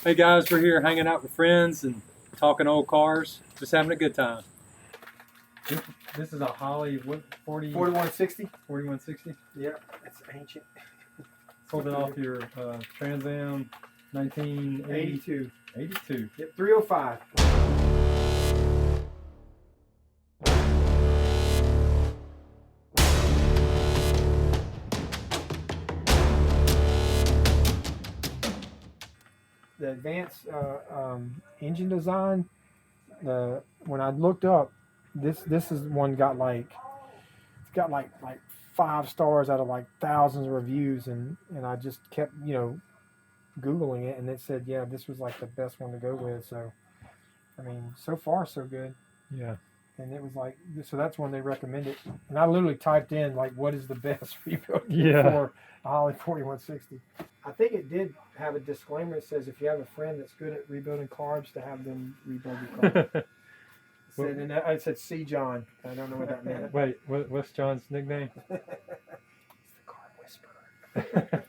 Hey guys, we're here hanging out with friends and talking old cars, just having a good time. This is a Holley, what, 4160? 4160? Yeah, it's ancient. Pulled it off your Trans Am 1982. 82. Yep, 305. The advanced engine design, when I looked up, this is one got like, it's got like 5 stars out of like thousands of reviews, and I just kept Googling it, and it said this was like the best one to go with. So I mean, so far so good. Yeah. And it was like, so that's when they recommended, and I literally typed in like, what is the best rebuild for a Holley 4160. I think it did have a disclaimer that says if you have a friend that's good at rebuilding carbs, to have them rebuild your car. And I said, see John. I don't know what that meant. Wait, what's John's nickname? It's the Carb Whisperer.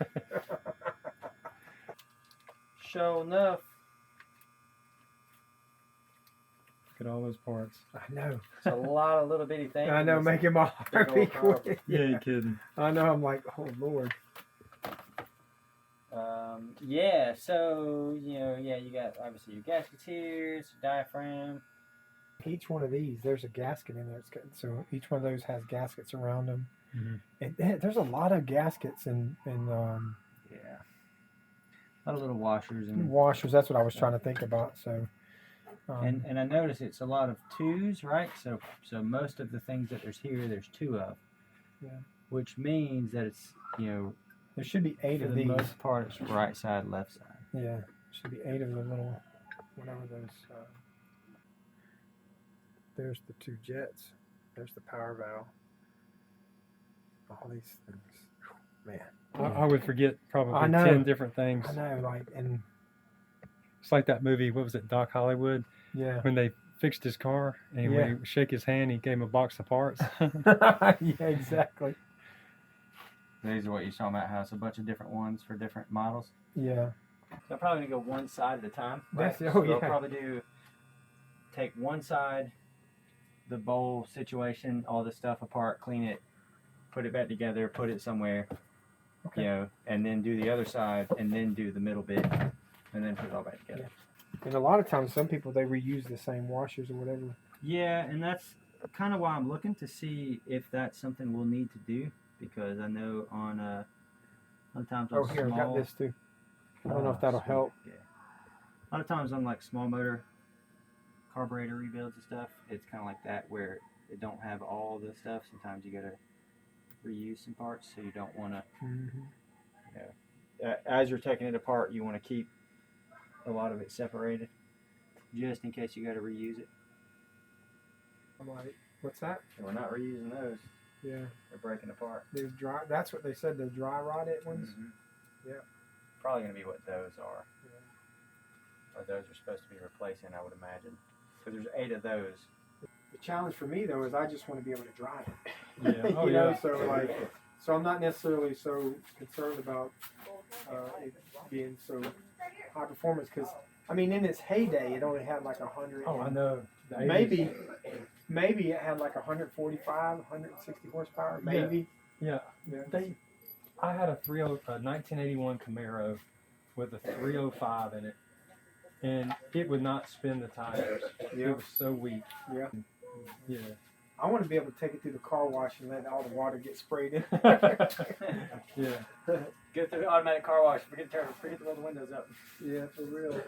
Sure enough. Look at all those parts. I know. It's a lot of little bitty things. I know, making my heart beat quick. Yeah, you kidding. I know, I'm like, oh Lord. Yeah, so, you got obviously your gaskets, diaphragm. Each one of these, there's a gasket in there. So each one of those has gaskets around them. Mm-hmm. And there's a lot of gaskets and Yeah. A lot of little washers. Washers, that's what I was trying to think about. So, and I notice it's a lot of 2s, right? So most of the things that there's 2 of. Yeah. Which means that it's, there should be 8 for of the these. most part, it's right side, left side. Yeah, should be 8 of the little, whatever those. There's the 2 jets. There's the power valve. All these things, man. I would forget probably I know. 10 different things. I know, and it's like that movie, what was it, Doc Hollywood? Yeah. When they fixed his car and when he shake his hand, he gave him a box of parts. Yeah, exactly. These are what you're talking about, how it's a bunch of different ones for different models. Yeah. So I'm probably going to go one side at a time. Right? So I'll probably take one side, the bowl situation, all the stuff apart, clean it, put it back together, put it somewhere, and then do the other side, and then do the middle bit, and then put it all back together. Yeah. And a lot of times, some people, they reuse the same washers or whatever. Yeah, and that's kind of why I'm looking to see if that's something we'll need to do, because I know on sometimes on here, small, I got this too. I don't know if that'll help. Yeah. A lot of times on like small motor carburetor rebuilds and stuff, it's kind of like that where it don't have all the stuff. Sometimes you gotta reuse some parts, so you don't want to. As you're taking it apart, you want to keep a lot of it separated, just in case you got to reuse it. I'm like, what's that? And we're not reusing those. Yeah. They're breaking apart. There's dry. That's what they said. The dry rotted ones. Yeah. Probably gonna be what those are. Yeah. Or those are supposed to be replacing, I would imagine. Because there's 8 of those. The challenge for me though is I just want to be able to drive it. Yeah. Oh, you know, so I'm not necessarily so concerned about it being so high performance, because I mean, in its heyday, it only had like 100. Oh, I know. Maybe it had like 145, 160 horsepower. Maybe. Yeah. I had a 1981 Camaro with a 305 in it, and it would not spin the tires. Yeah. It was so weak. Yeah. Yeah. I want to be able to take it through the car wash and let all the water get sprayed in. Yeah. Go through the automatic car wash. Forget to roll the windows up. Yeah, for real.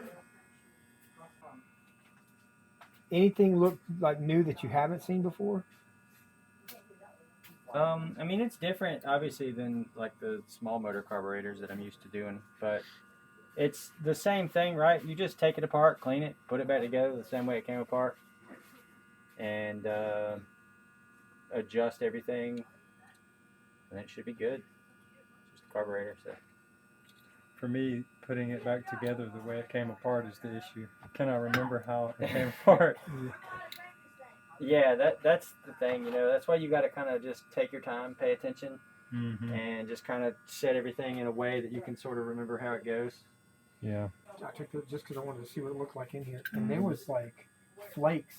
Anything look like new that you haven't seen before? I mean, it's different, obviously, than like the small motor carburetors that I'm used to doing, but it's the same thing, right? You just take it apart, clean it, put it back together the same way it came apart, and adjust everything, and it should be good. It's just a carburetor, so. For me, putting it back together the way it came apart is the issue. Can I remember how it came apart? Yeah, that's the thing, that's why you got to kind of just take your time, pay attention, and just kind of set everything in a way that you can sort of remember how it goes. Yeah. I took it just because I wanted to see what it looked like in here, and there was like flakes,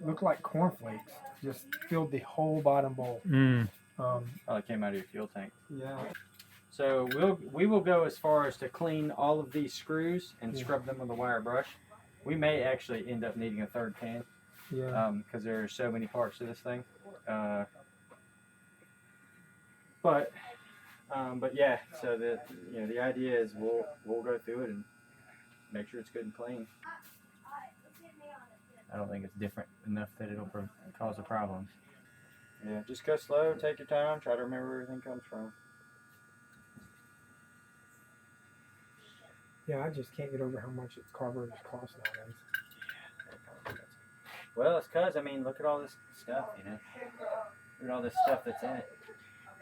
looked like cornflakes, just filled the whole bottom bowl. Oh, it came out of your fuel tank. Yeah. So we will go as far as to clean all of these screws and scrub them with a wire brush. We may actually end up needing a third pan. Yeah. Because there are so many parts to this thing. But yeah, so the idea is we'll go through it and make sure it's good and clean. I don't think it's different enough that it'll cause a problem. Yeah, just go slow, take your time, try to remember where everything comes from. Yeah, I just can't get over how much carburetors cost nowadays. Well, it's because, I mean, look at all this stuff, you know. Look at all this stuff that's in it.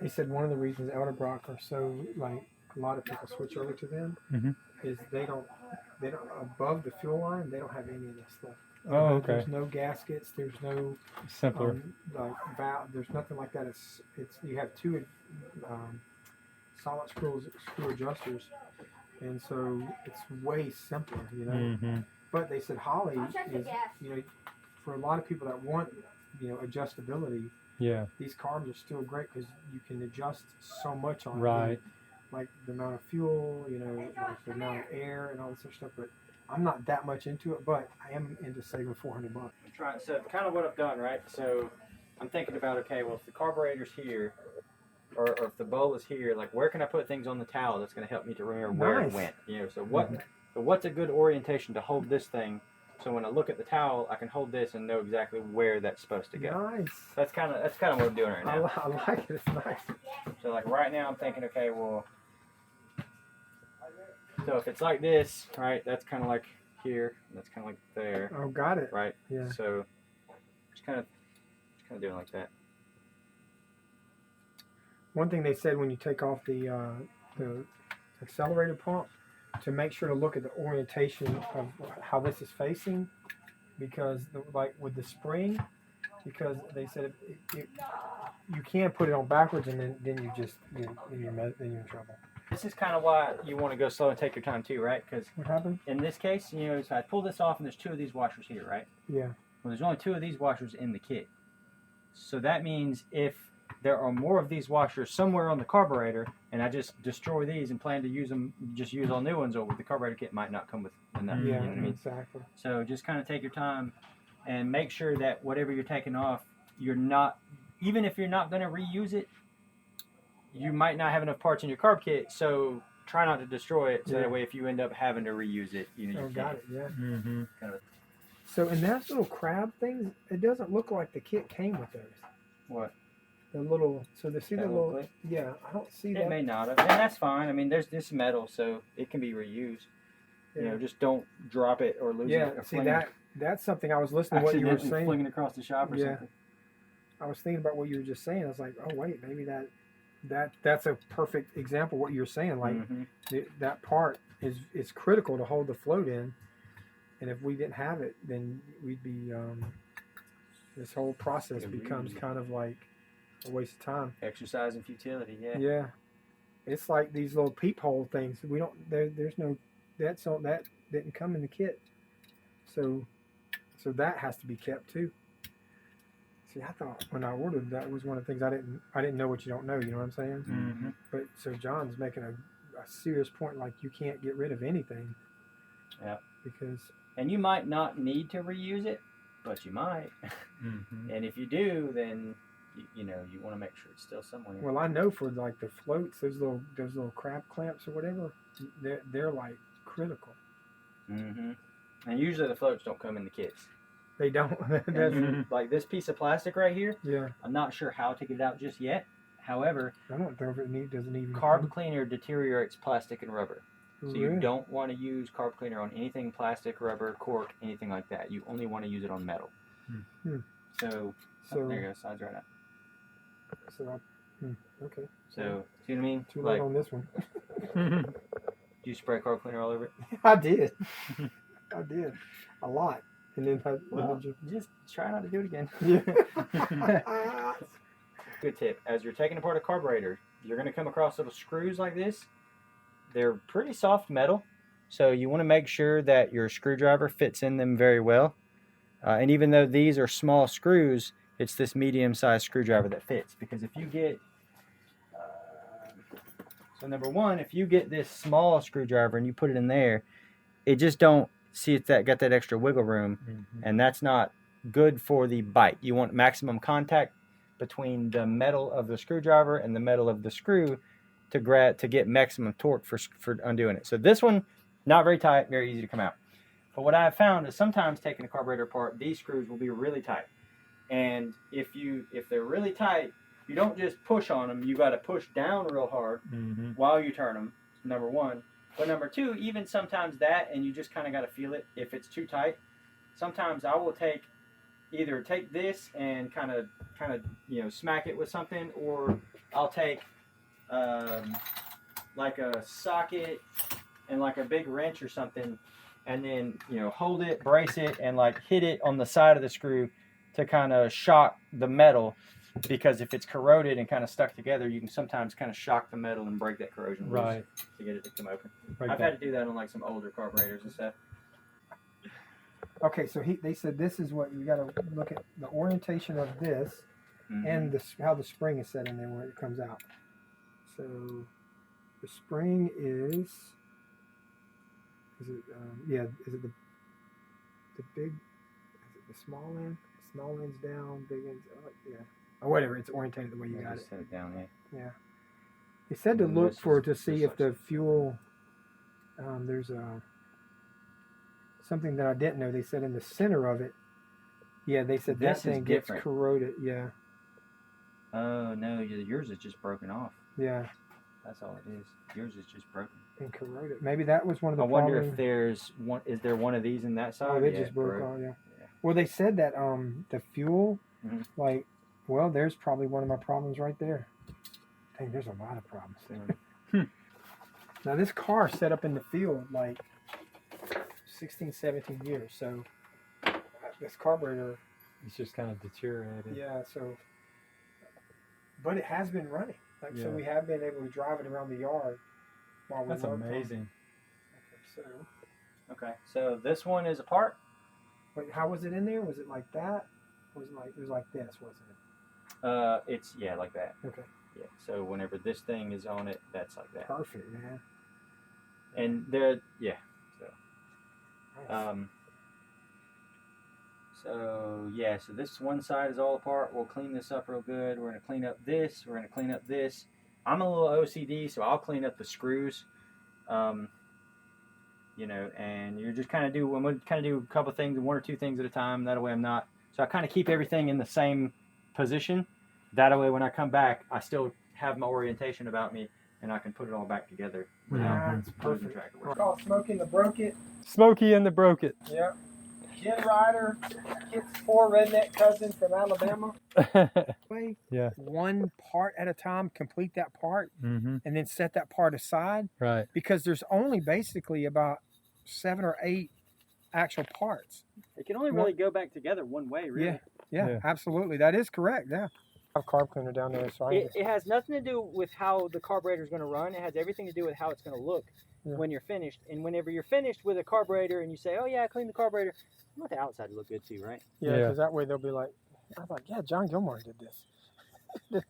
They said one of the reasons Elderbrock are so, like, a lot of people switch over to them is they don't, above the fuel line, they don't have any of this stuff. Oh, okay. There's no gaskets, there's no, Simpler. like, valve, there's nothing like that. It's you have two solid screw adjusters, and so it's way simpler, you know. But they said Holley is, you know, for a lot of people that want, you know, adjustability, these carbs are still great because you can adjust so much on it, like the amount of fuel, you know, like the amount of air and all this other stuff. But I'm not that much into it, but I am into saving $400. I'm trying, so kind of what I've done, right? So I'm thinking about, okay, well, if the carburetor's here, or if the bowl is here, like, where can I put things on the towel that's going to help me to remember where it went? You know, so what's a good orientation to hold this thing? So when I look at the towel, I can hold this and know exactly where that's supposed to go. Nice. That's kind of what I'm doing right now. I like it. It's nice. So like right now, I'm thinking, okay, well, so if it's like this, right, that's kind of like here, and that's kind of like there. Oh, got it. Right. Yeah. So just kind of doing like that. One thing they said when you take off the accelerator pump, to make sure to look at the orientation of how this is facing, because like with the spring, because they said you can't put it on backwards and then you're in trouble. This is kind of why you want to go slow and take your time too, right? Because what happened? In this case, you know, so I pull this off and there's two of these washers here, right? Yeah. Well, there's only two of these washers in the kit, so that means if there are more of these washers somewhere on the carburetor, and I just destroy these and plan to use them, just use all new ones, or the carburetor kit might not come with enough. Yeah, you know what I mean? Exactly. So just kind of take your time and make sure that whatever you're taking off, you're not, even if you're not going to reuse it, you might not have enough parts in your carb kit, so try not to destroy it, so that way if you end up having to reuse it, you know, you got can. it, yeah. Kind of. So in that little crab things, it doesn't look like the kit came with those. What? The little, so they see the little, clip? yeah, I don't see that. It may not have, and that's fine. I mean, there's this metal, so it can be reused. Yeah. You know, just don't drop it or lose it. Yeah, Or see that's something I was listening to what you were saying. Flinging across the shop or something. I was thinking about what you were just saying. I was like, oh wait, maybe that's a perfect example of what you were saying. Like that part is critical to hold the float in, and if we didn't have it, then we'd be this whole process becomes kind of like a waste of time. Exercise and futility, yeah. Yeah, it's like these little peephole things. We don't. There's no. That didn't come in the kit, so that has to be kept too. See, I thought when I ordered that was one of the things I didn't know what you don't know. You know what I'm saying? But so John's making a serious point. Like you can't get rid of anything. Yeah. Because. And you might not need to reuse it, but you might. And if you do, then you know you want to make sure it's still somewhere. Well, I know for like the floats, those little crab clamps or whatever, they're like critical. And usually the floats don't come in the kits. They don't. Like this piece of plastic right here. Yeah. I'm not sure how to get it out just yet. However, I don't know if it doesn't even. Carb cleaner deteriorates plastic and rubber. So really? You don't want to use carb cleaner on anything plastic, rubber, cork, anything like that. You only want to use it on metal. So there you go, sides right up. So okay. So see what I mean? Too late on this one. Do you spray carb cleaner all over it? I did. I did a lot, and then just try not to do it again. Yeah. Good tip. As you're taking apart a carburetor, you're going to come across little screws like this. They're pretty soft metal, So you want to make sure that your screwdriver fits in them very well. And even though these are small screws, it's this medium-sized screwdriver that fits. Because if you get, so number one, if you get this small screwdriver and you put it in there, it just don't see it's got that extra wiggle room, and that's not good for the bite. You want maximum contact between the metal of the screwdriver and the metal of the screw to get maximum torque for undoing it. So this one, not very tight, very easy to come out. But what I have found is sometimes taking a carburetor apart, these screws will be really tight. And if they're really tight, you don't just push on them. You got to push down real hard while you turn them. Number one. But number two, even sometimes that, and you just kind of got to feel it if it's too tight. Sometimes I will either take this and kind of smack it with something, or I'll take like a socket and like a big wrench or something, and then hold it, brace it, and like hit it on the side of the screw to kind of shock the metal, because if it's corroded and kind of stuck together, you can sometimes kind of shock the metal and break that corrosion loose to get it to come open. I've had to do that on like some older carburetors and stuff. Okay, so they said this is what you got to look at, the orientation of this and how the spring is set in there when it comes out. So the spring is it is it the big, is it the small end? Small end's down, big end's up, or whatever. It's orientated the way you got it. Set it down here. Yeah. They said to look to see if the fuel. There's something that I didn't know. They said in the center of it. Yeah, they said that thing gets corroded. Yeah. Oh no, yours is just broken off. Yeah. That's all it is. Yours is just broken and corroded. Maybe that was one of the. I wonder if there's one. Is there one of these in that side? Oh, it just broke off. Yeah. Well, they said that the fuel, like, well, there's probably one of my problems right there. Dang, there's a lot of problems. Now this car set up in the field like 16, 17 years, so this carburetor. It's just kind of deteriorated. Yeah, so, but it has been running. Like, so we have been able to drive it around the yard while we're working. That's amazing. Okay, so this one is apart. Wait, how was it in there? Was it like that? Or was it was like this, wasn't it? It's like that. Okay. Yeah. So whenever this thing is on it, that's like that. Perfect, man. And so this one side is all apart. We'll clean this up real good. We're gonna clean up this. We're gonna clean up this. I'm a little OCD, so I'll clean up the screws. And you're just I'm going to do a couple things, one or two things at a time. That way I'm not, so I kind of keep everything in the same position. That way when I come back, I still have my orientation about me, and I can put it all back together without losing track of It's called Smokey and the Broke It. Smokey and the Broke It. Yep. Jen Ryder, Kit's poor redneck cousin from Alabama. Yeah. One part at a time, complete that part, and then set that part aside. Right. Because there's only basically about 7 or 8 actual parts. It can only really go back together one way, really. Yeah, absolutely. That is correct. Yeah. I have a carb cleaner down there, so it has nothing to do with how the carburetor is going to run. It has everything to do with how it's going to look when you're finished. And whenever you're finished with a carburetor and you say, "Oh yeah, I cleaned the carburetor," I want the outside to look good too, right? Yeah, because that way they'll be like, I was like, yeah, John Gilmore did this.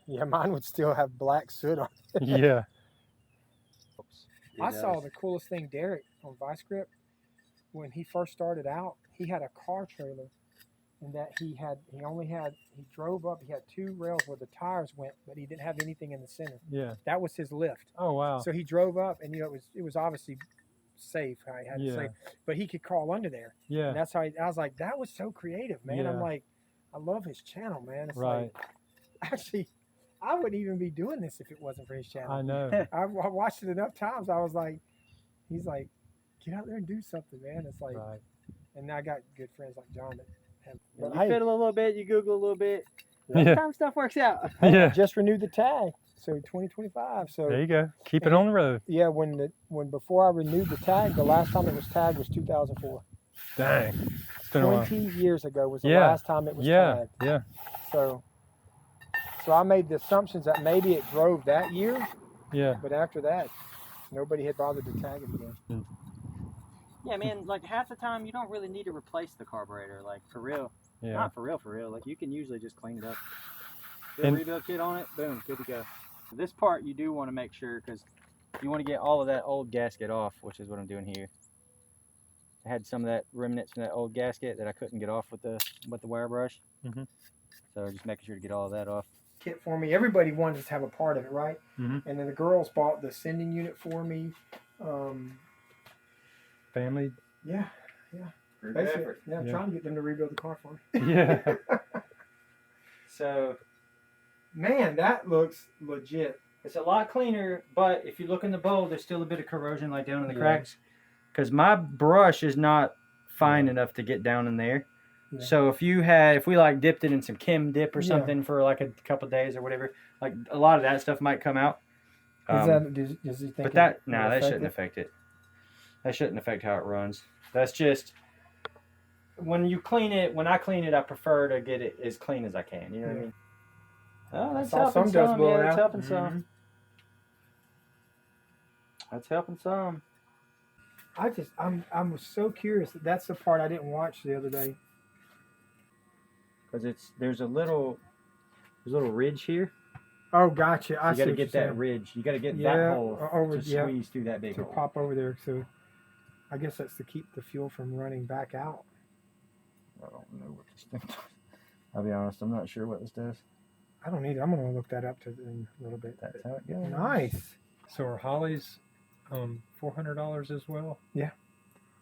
Yeah, mine would still have black soot on it. Yeah. I saw the coolest thing, Derek, on Vice Grip. When he first started out, he had a car trailer, and that he drove up, he had 2 rails where the tires went, but he didn't have anything in the center. Yeah. That was his lift. Oh, wow. So he drove up, and it was obviously safe how he had it safe, but he could crawl under there. Yeah. And that's how I was like, that was so creative, man. Yeah. I'm like, I love his channel, man. It's right. like, actually, I wouldn't even be doing this if it wasn't for his channel. I know. I watched it enough times. I was like, he's like, get out there and do something, man. It's like, and I got good friends like John that have. You fiddle a little bit, you Google a little bit. Yeah. Sometimes stuff works out. Yeah. Just renewed the tag, so 2025. So there you go. Keep it on the road. Yeah, when before I renewed the tag, the last time it was tagged was 2004. Dang. It's been 20 years ago was the last time it was tagged. Yeah. So I made the assumptions that maybe it drove that year. Yeah. But after that, nobody had bothered to tag it again. Yeah, man, like half the time you don't really need to replace the carburetor, like for real. Yeah. Not for real. Like you can usually just clean it up. Put a And- rebuild kit on it, boom, good to go. This part you do want to make sure, because you want to get all of that old gasket off, which is what I'm doing here. I had some of that remnants from that old gasket that I couldn't get off with the wire brush. Mhm. So just making sure to get all of that off. Kit for me. Everybody wanted to have a part of it, right? Mhm. And then the girls bought the sending unit for me. Family. Yeah. Group Basically, effort. yeah, I'm Yeah. trying to get them to rebuild the car for me. Yeah. So Man, that looks legit. it's a lot cleaner, but if you look in the bowl, there's still a bit of corrosion like down in the Yeah. cracks. Because my brush is not fine enough to get down in there. Yeah. So if we like dipped it in some Kim dip or Yeah. something for like a couple days or whatever, like a lot of that stuff might come out. Does he think? But that shouldn't affect it. That shouldn't affect how it runs. That's just when you clean it. When I clean it, I prefer to get it as clean as I can. You know what I mean? Oh, that's saw helping some dust some. blowing Yeah, that's out. helping Mhm. some. That's helping some. I was so curious. That's the part I didn't watch the other day. Because there's a little ridge here. Oh, gotcha. You I see got to what get you're that saying. ridge. You got to get Yeah, that hole over- to yeah, squeeze through that big to hole. pop over there. So I guess that's to keep the fuel from running back out. I don't know what this thing does. I'll be honest, I'm not sure what this does. I don't need it. I'm going to look that up in a little bit. That's how it goes. Nice. So are Hollies $400 as well? Yeah.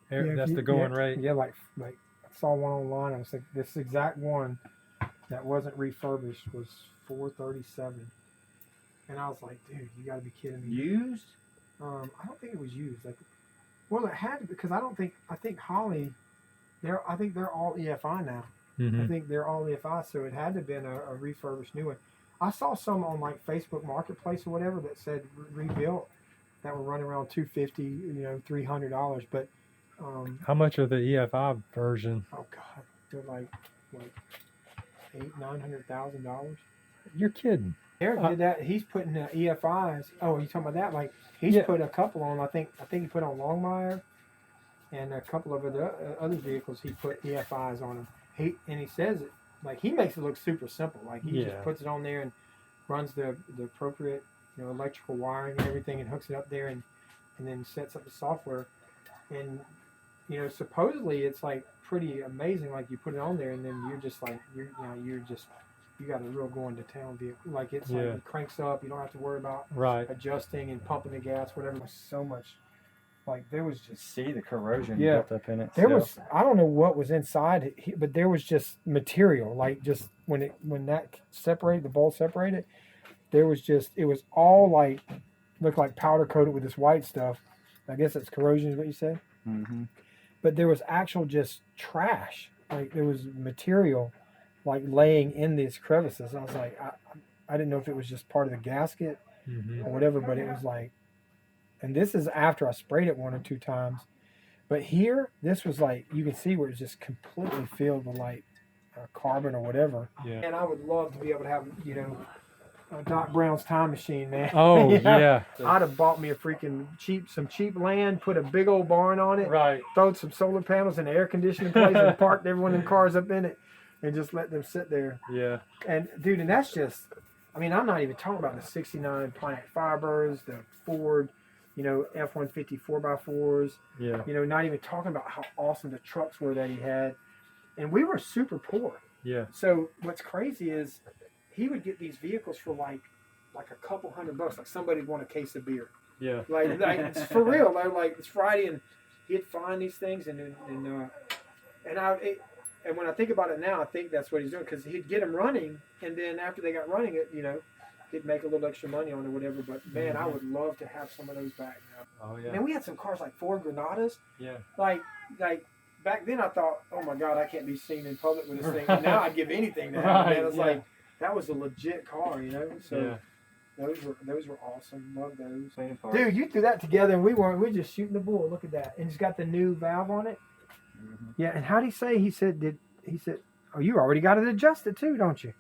That's Yeah, the going yeah, rate. Yeah, like I saw one online. I was like, this exact one that wasn't refurbished was $437, and I was like, dude, you got to be kidding me. Used? I don't think it was used. Well, it had to, because I think Holley, I think they're all EFI now. I think they're all EFI, so it had to have been a refurbished new one. I saw some on like Facebook Marketplace or whatever that said rebuilt that were running around $250, $300, but How much are the EFI version? oh god, they're like $800,000-$900,000. You're kidding. Eric did that. He's putting EFIs. Oh, you talking about that? Like he's Yeah. put a couple on. I think he put on Longmire and a couple of other vehicles. He put EFIs on them. He says it like he makes it look super simple. Like he just puts it on there and runs the appropriate electrical wiring and everything and hooks it up there and then sets up the software. And supposedly it's like pretty amazing. Like you put it on there and then you're just like you got a real going to town vehicle. Like it's like it cranks up. You don't have to worry about adjusting and pumping the gas, whatever. There's so much. Like there was just See the corrosion Yeah. built up in it. there still. was I don't know what was inside it, but there was just material. Like just when that separated, the bolt separated, there was just it was all like looked like powder coated with this white stuff. I guess that's corrosion is what you said. Mm-hmm. But there was actual just trash. Like there was material like laying in these crevices. I was like, I didn't know if it was just part of the gasket or whatever, but it was like, and this is after I sprayed it 1 or 2 times. But here, this was like, you can see where it's just completely filled with like carbon or whatever. Yeah. And I would love to be able to have, Doc Brown's time machine, man. Oh, You know? yeah. I'd have bought me a freaking cheap land, put a big old barn on it, Right. throwed some solar panels and air conditioning place and parked everyone in cars up in it and just let them sit there. Yeah. And dude, and that's just, I'm not even talking about the 69 Pontiac Firebirds, the Ford, F-150 4x4s, Yeah. not even talking about how awesome the trucks were that he had. And we were super poor. Yeah. So what's crazy is he would get these vehicles for like a couple $100, like somebody would want a case of beer. Yeah. Like it's for real. Like it's Friday and he'd find these things and when I think about it now, I think that's what he's doing because he'd get them running and then after they got running, he'd make a little extra money on it or whatever. But man, I would love to have some of those back now. Oh, yeah. Man, we had some cars like Ford Granadas. Yeah. Like back then I thought, oh my God, I can't be seen in public with this thing. And now I'd give anything to have it. Man, it's like that was a legit car, So those were awesome. Love those. Dude, you threw that together and we're just shooting the bull. Look at that. And it's got the new valve on it. Mm-hmm. Yeah, and how'd he say? He said, oh, you already got it adjusted too, don't you?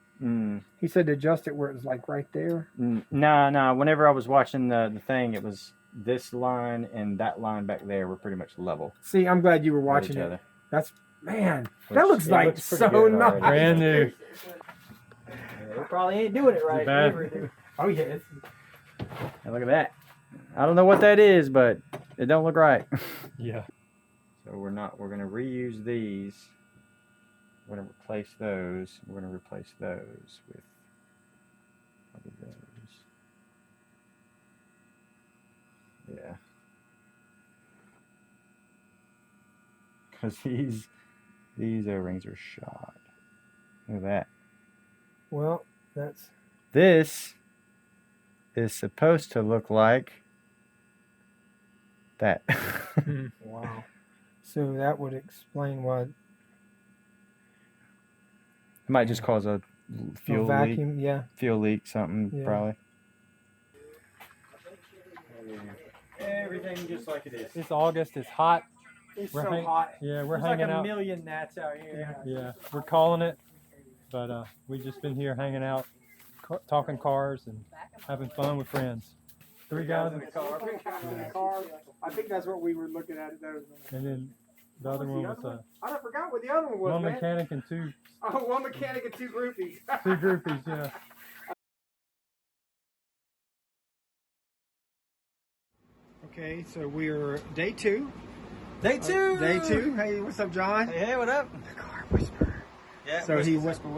He said to adjust it where it was like right there. Nah. Whenever I was watching the thing, it was this line and that line back there were pretty much level. See, I'm glad you were with watching each it. other. That's, man, Which- that looks it like looks pretty so good nice. already. Brand new. Yeah, we probably ain't doing it right. bad. Oh, yeah. It's, And look at that. I don't know what that is, but it don't look right. Yeah. So we're gonna reuse these. We're gonna replace those. We're gonna replace those with what are those? Yeah. Because these O-rings are shot. Look at that. well, that's, This is supposed to look like that. wow. So that would explain why It might just cause a fuel leak. vacuum, yeah. Fuel leak, something Yeah. probably. Everything just like it is. It's August. It's hot. It's We're so hang- hot. Yeah, we're There's hanging like a out. million gnats out here. Yeah, we're calling it. But we just been here hanging out, talking cars and having fun with friends. Three guys, in the car. I think that's what we were looking at. and then the other one was I forgot what the other one was, one man. mechanic and two Oh, one mechanic and two groupies. groupies. Yeah. Okay, so we're day two. Day two. Day two. Hey, what's up, John? Hey, what up? The Carb Whisperer. Yeah. So he whisper.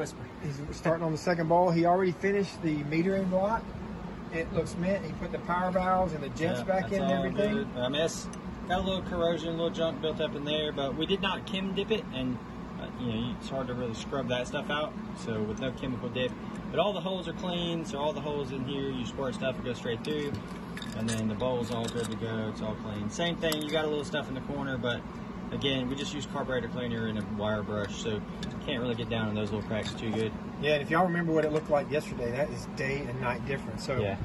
He's starting on the second ball. He already finished the metering block. It looks mint. He put the power valves and the jets back in and everything. I mean, it's got a little corrosion, a little junk built up in there, but we did not chem dip it, and it's hard to really scrub that stuff out. So with no chemical dip, but all the holes are clean. So all the holes in here, you squirt stuff, it goes straight through, and then the bowl's all good to go. It's all clean. Same thing. You got a little stuff in the corner, but again, we just use carburetor cleaner and a wire brush, so can't really get down in those little cracks too good. Yeah, and if y'all remember what it looked like yesterday, that is day and night difference. So Yeah.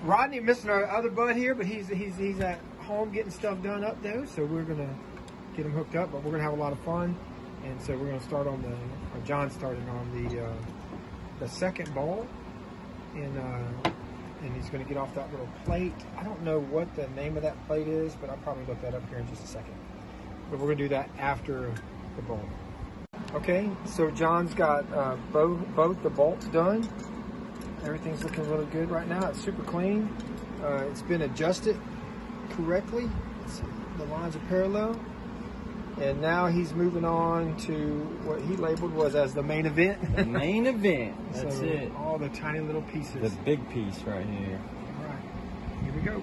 Rodney missing our other bud here, but he's at home getting stuff done up there. So we're gonna get him hooked up, but we're gonna have a lot of fun. And so we're gonna start on John started on the second ball, and he's gonna get off that little plate. I don't know what the name of that plate is, but I'll probably look that up here in just a second. But we're gonna do that after the bolt. Okay, so John's got both the bolts done. Everything's looking really good right now. It's super clean. It's been adjusted correctly. The lines are parallel. And now he's moving on to what he labeled was as the main event. The main event. So That's it. all the tiny little pieces. The big piece right here. All right, here we go.